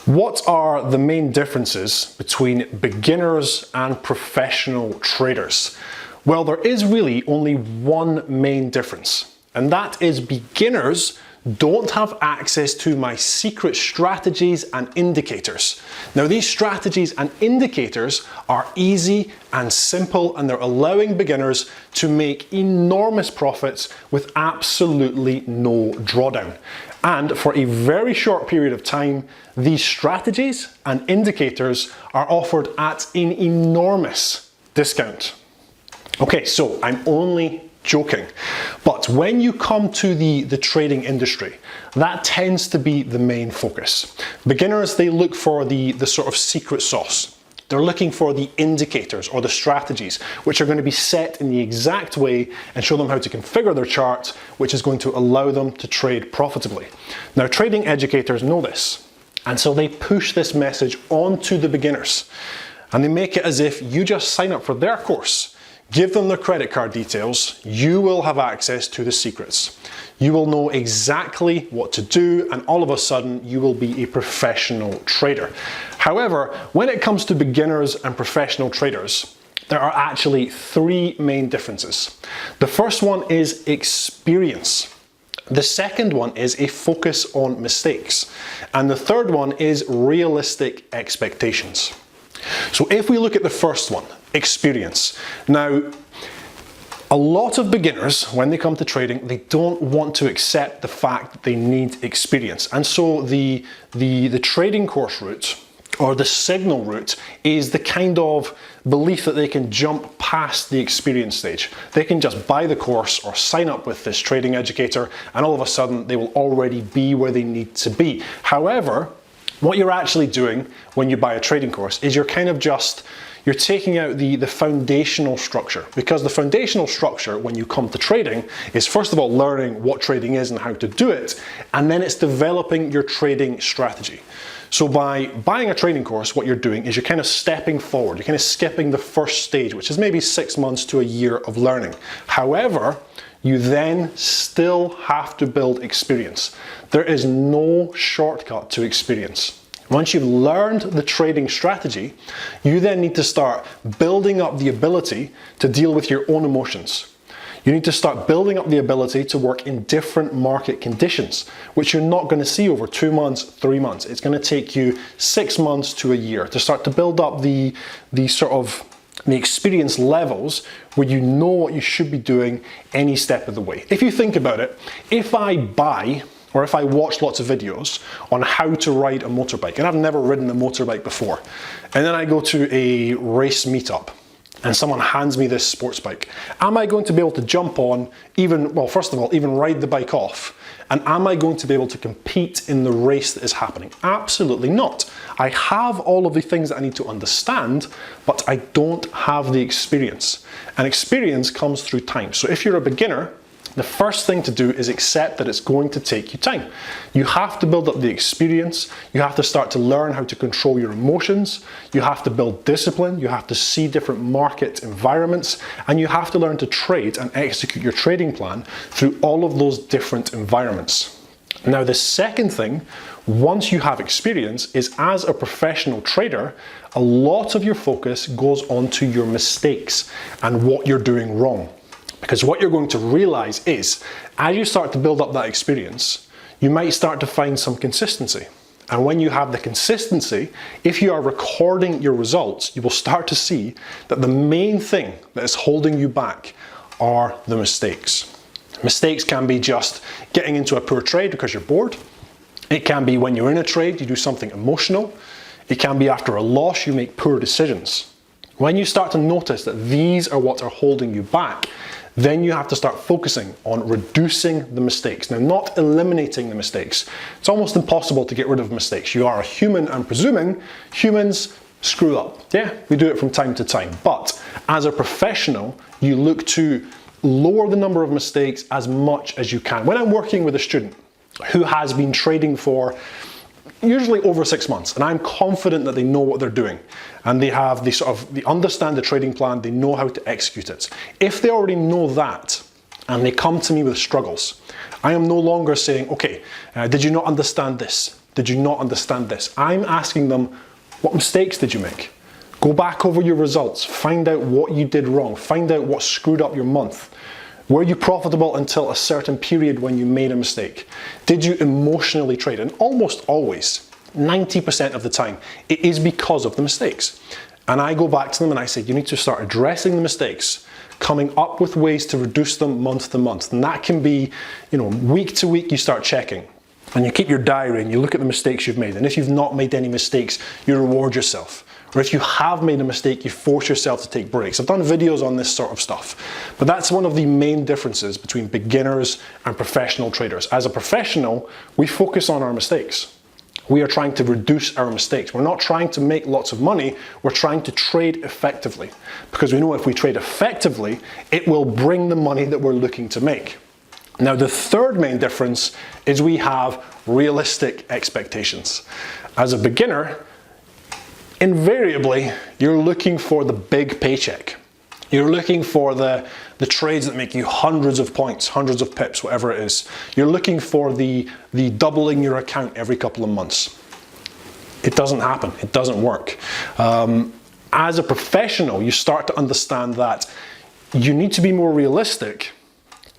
What are the main differences between beginners and professional traders? Well, there is really only one main difference, and that is beginners don't have access to my secret strategies and indicators. Now, these strategies and indicators are easy and simple, and they're allowing beginners to make enormous profits with absolutely no drawdown. And for a very short period of time, these strategies and indicators are offered at an enormous discount. Okay, so I'm only joking, but when you come to the trading industry, that tends to be the main focus. Beginners, they look for the sort of secret sauce. They're looking for the indicators or the strategies, which are going to be set in the exact way and show them how to configure their chart, which is going to allow them to trade profitably. Now, trading educators know this, and so they push this message onto the beginners, and they make it as if you just sign up for their course, give them their credit card details, you will have access to the secrets. You will know exactly what to do, and all of a sudden you will be a professional trader. However, when it comes to beginners and professional traders, there are actually three main differences. The first one is experience. The second one is a focus on mistakes. And the third one is realistic expectations. So if we look at the first one, experience. Now, a lot of beginners, when they come to trading, they don't want to accept the fact that they need experience. And so the trading course route, or the signal route, is the kind of belief that they can jump past the experience stage. They can just buy the course or sign up with this trading educator, and all of a sudden they will already be where they need to be. However, what you're actually doing when you buy a trading course is you're taking out the foundational structure, because the foundational structure when you come to trading is, first of all, learning what trading is and how to do it, and then it's developing your trading strategy. So by buying a trading course, what you're doing is you're kind of stepping forward, you're kind of skipping the first stage, which is maybe 6 months to a year of learning. However, you then still have to build experience. There is no shortcut to experience. Once you've learned the trading strategy, you then need to start building up the ability to deal with your own emotions. You need to start building up the ability to work in different market conditions, which you're not going to see over 2 months, 3 months. It's going to take you 6 months to a year to start to build up the experience levels where you know what you should be doing any step of the way. If you think about it, if I watch lots of videos on how to ride a motorbike, and I've never ridden a motorbike before, and then I go to a race meetup and someone hands me this sports bike, am I going to be able to jump on, first of all, even ride the bike off? And am I going to be able to compete in the race that is happening? Absolutely not. I have all of the things that I need to understand, but I don't have the experience. And experience comes through time. So if you're a beginner, the first thing to do is accept that it's going to take you time. You have to build up the experience, you have to start to learn how to control your emotions, you have to build discipline, you have to see different market environments, and you have to learn to trade and execute your trading plan through all of those different environments. Now, the second thing, once you have experience, is as a professional trader, a lot of your focus goes onto your mistakes and what you're doing wrong. Because what you're going to realize is, as you start to build up that experience, you might start to find some consistency. And when you have the consistency, if you are recording your results, you will start to see that the main thing that is holding you back are the mistakes. Mistakes can be just getting into a poor trade because you're bored. It can be when you're in a trade, you do something emotional. It can be after a loss, you make poor decisions. When you start to notice that these are what are holding you back, then you have to start focusing on reducing the mistakes. Now, not eliminating the mistakes. It's almost impossible to get rid of mistakes. You are a human, and presuming humans screw up. Yeah, we do it from time to time. But as a professional, you look to lower the number of mistakes as much as you can. When I'm working with a student who has been trading for usually over 6 months, and I'm confident that they know what they're doing, and they understand the trading plan, they know how to execute it. If they already know that, and they come to me with struggles, I am no longer saying, okay, did you not understand this? did you not understand this? I'm asking them, what mistakes did you make? Go back over your results, find out what you did wrong, find out what screwed up your month. Were you profitable until a certain period when you made a mistake? Did you emotionally trade? And almost always, 90% of the time, it is because of the mistakes. And I go back to them and I say, you need to start addressing the mistakes, coming up with ways to reduce them month to month. And that can be, week to week you start checking. And you keep your diary and you look at the mistakes you've made. And if you've not made any mistakes, you reward yourself. Or if you have made a mistake, you force yourself to take breaks. I've done videos on this sort of stuff. But that's one of the main differences between beginners and professional traders. As a professional, we focus on our mistakes. We are trying to reduce our mistakes. We're not trying to make lots of money, we're trying to trade effectively. Because we know if we trade effectively, it will bring the money that we're looking to make. Now, the third main difference is we have realistic expectations. As a beginner, invariably, you're looking for the big paycheck. You're looking for the trades that make you hundreds of points, hundreds of pips, whatever it is. You're looking for the doubling your account every couple of months. It doesn't happen. It doesn't work. As a professional, you start to understand that you need to be more realistic.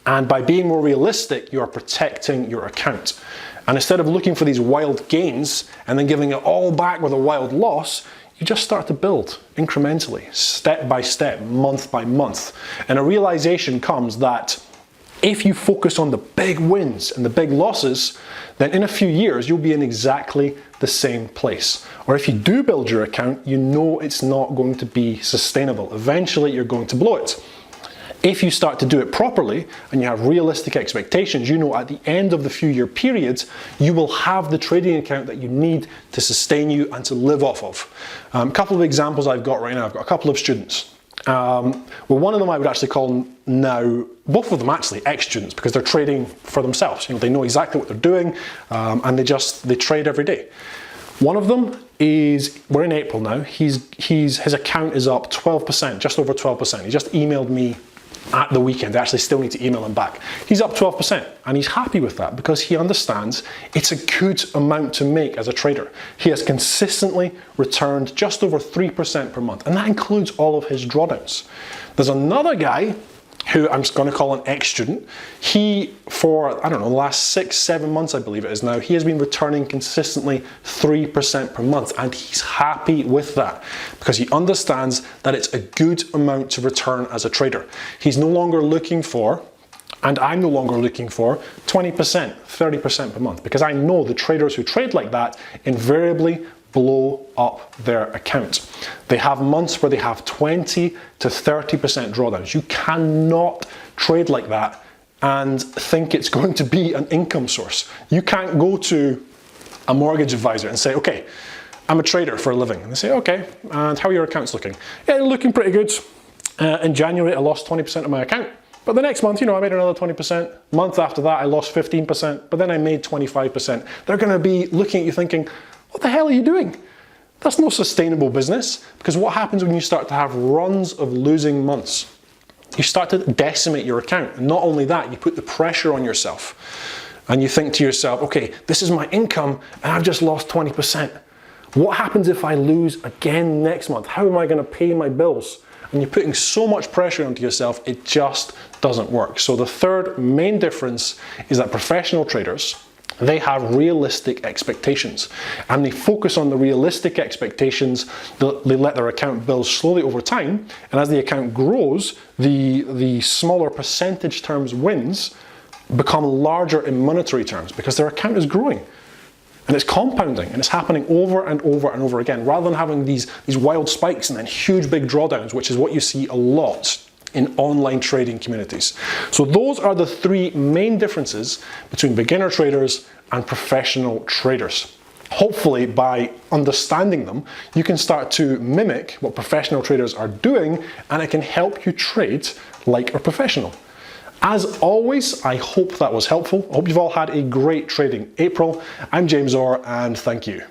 And by being more realistic, you are protecting your account. And instead of looking for these wild gains and then giving it all back with a wild loss, you just start to build incrementally, step by step, month by month. And a realization comes that if you focus on the big wins and the big losses, then in a few years, you'll be in exactly the same place. Or if you do build your account, you know it's not going to be sustainable. Eventually, you're going to blow it. If you start to do it properly and you have realistic expectations, you know at the end of the few year periods, you will have the trading account that you need to sustain you and to live off of. A couple of examples I've got right now. I've got a couple of students. Well, one of them I would actually call now, both of them actually ex-students, because they're trading for themselves. They know exactly what they're doing and they trade every day. One of them is, we're in April now, his account is up 12%, just over 12%. He just emailed me at the weekend. I actually still need to email him back. He's up 12% and he's happy with that because he understands it's a good amount to make as a trader. He has consistently returned just over 3% per month, and that includes all of his drawdowns. There's another guy who I'm going to call an ex-student. He, for, I don't know, the last 6-7 months, I believe it is now, he has been returning consistently 3% per month, and he's happy with that because he understands that it's a good amount to return as a trader. He's no longer looking for, and I'm no longer looking for, 20%, 30% per month, because I know the traders who trade like that invariably blow up their account. They have months where they have 20 to 30% drawdowns. You cannot trade like that and think it's going to be an income source. You can't go to a mortgage advisor and say, okay, I'm a trader for a living. And they say, okay, and how are your accounts looking? Yeah, they're looking pretty good. In January, I lost 20% of my account. But the next month, I made another 20%. Month after that, I lost 15%, but then I made 25%. They're gonna be looking at you thinking, what the hell are you doing? That's no sustainable business, because what happens when you start to have runs of losing months? You start to decimate your account. And not only that, you put the pressure on yourself. And you think to yourself, okay, this is my income and I've just lost 20%. What happens if I lose again next month? How am I going to pay my bills? And you're putting so much pressure onto yourself, it just doesn't work. So the third main difference is that professional traders, they have realistic expectations, and they focus on the realistic expectations. They let their account build slowly over time, and as the account grows, the smaller percentage terms wins become larger in monetary terms because their account is growing. And it's compounding, and it's happening over and over and over again, rather than having these wild spikes and then huge big drawdowns, which is what you see a lot in online trading communities. So those are the three main differences between beginner traders and professional traders. Hopefully, by understanding them, you can start to mimic what professional traders are doing, and it can help you trade like a professional. As always, I hope that was helpful. I hope you've all had a great trading April. I'm James Orr, and thank you.